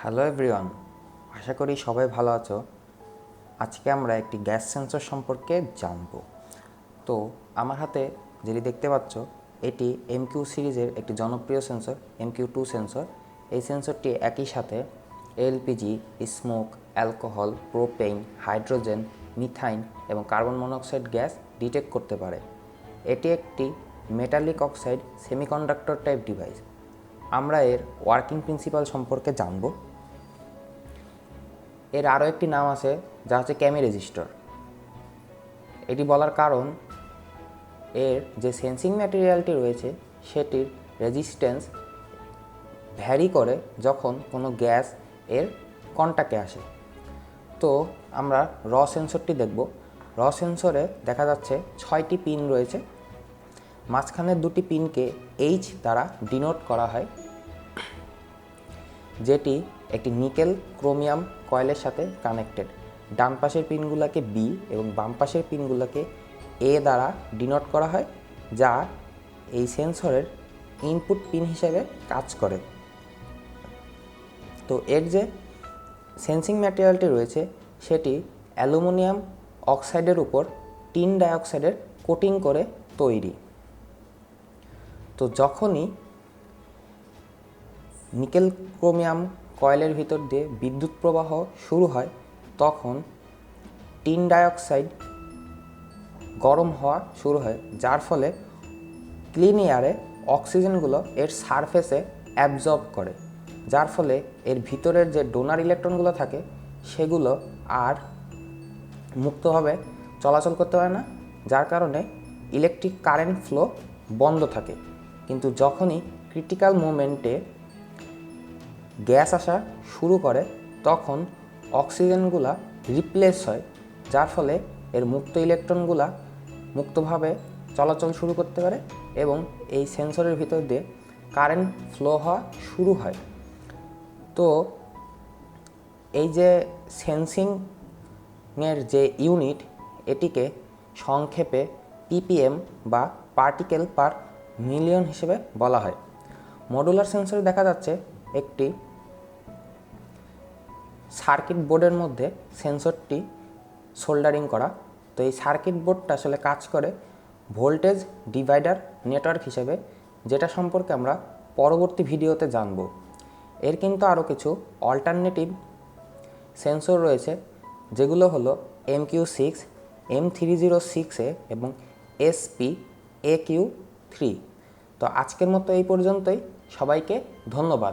Hello everyone, আশা করি সবাই ভালো আছো। আজকে আমরা একটি গ্যাস সেন্সর সম্পর্কে জানব। তো আমার হাতে যেটি দেখতে পাচ্ছ, এটি এমকিউ সিরিজের একটি জনপ্রিয় সেন্সর, MQ2 সেন্সর। এই সেন্সরটি একই সাথে LPG, smoke, alcohol, propane, hydrogen, methane এবং কার্বন মনোক্সাইড গ্যাস ডিটেক্ট করতে পারে। এটি একটি metallic oxide semiconductor type device. আমরা এর ওয়ার্কিং প্রিন্সিপাল সম্পর্কে জানব। এর আরও একটি নাম আছে, যা হচ্ছে ক্যামি রেজিস্টর। এটি বলার কারণ, এর যে সেন্সিং ম্যাটেরিয়ালটি রয়েছে সেটির রেজিস্ট্যান্স ভ্যারি করে যখন কোনো গ্যাস এর কন্টাক্টে আসে। তো আমরা সেন্সরটি দেখব। সেন্সরে দেখা যাচ্ছে 6টি পিন রয়েছে। মাঝখানের দুটি পিনকে H দ্বারা ডিনোট করা হয়, যেটি একটি নিকেল ক্রোমিয়াম কয়েলের সাথে কানেক্টেড। ডান পাশের পিনগুলোকে B এবং বাম পাশের পিনগুলোকে A দ্বারা ডিনোট করা হয়, যা এই সেন্সরের ইনপুট পিন হিসেবে কাজ করে। তো এর যে সেন্সিং ম্যাটেরিয়ালটি রয়েছে সেটি অ্যালুমিনিয়াম অক্সাইডের উপর টিন ডাইঅক্সাইডের কোটিং করে তৈরি। তো যখনই নিকেল ক্রোমিয়াম কয়েলের ভিতর দিয়ে বিদ্যুৎ প্রবাহ শুরু হয়, তখন টিন ডাইঅক্সাইড গরম হওয়া শুরু হয়, যার ফলে ক্লিন এয়ারে অক্সিজেনগুলো এর সারফেসে অ্যাবজর্ব করে, যার ফলে এর ভিতরের যে ডোনার ইলেকট্রনগুলো থাকে সেগুলো আর মুক্তভাবে চলাচল করতে পারে না, যার কারণে ইলেকট্রিক কারেন্ট ফ্লো বন্ধ থাকে। কিন্তু যখনই ক্রিটিক্যাল মোমেন্টে গ্যাস আসা শুরু করে, তখন অক্সিজেনগুলা রিপ্লেস হয়, যার ফলে এর মুক্ত ইলেকট্রনগুলা মুক্তভাবে চলাচল শুরু করতে পারে এবং এই সেন্সরের ভিতর দিয়ে কারেন্ট ফ্লো হওয়া শুরু হয়। তো এই যে সেন্সিংয়ের যে ইউনিট, এটিকে সংক্ষেপে PPM বা পার্টিকেল পার মিলিয়ন হিসেবে বলা হয়। মডুলার সেন্সরে দেখা যাচ্ছে একটি সার্কিট বোর্ডের মধ্যে সেন্সরটি সোল্ডারিং করা। তো এই সার্কিট বোর্ডটা আসলে কাজ করে ভোল্টেজ ডিভাইডার নেটওয়ার্ক হিসেবে, যেটা সম্পর্কে আমরা পরবর্তী ভিডিওতে জানব। এর কিন্তু আরও কিছু অল্টারনেটিভ সেন্সর রয়েছে, যেগুলো হলো MQ6, M306A এবং SP-AQ3। তো আজকের মতো এই পর্যন্তই। সবাইকে ধন্যবাদ।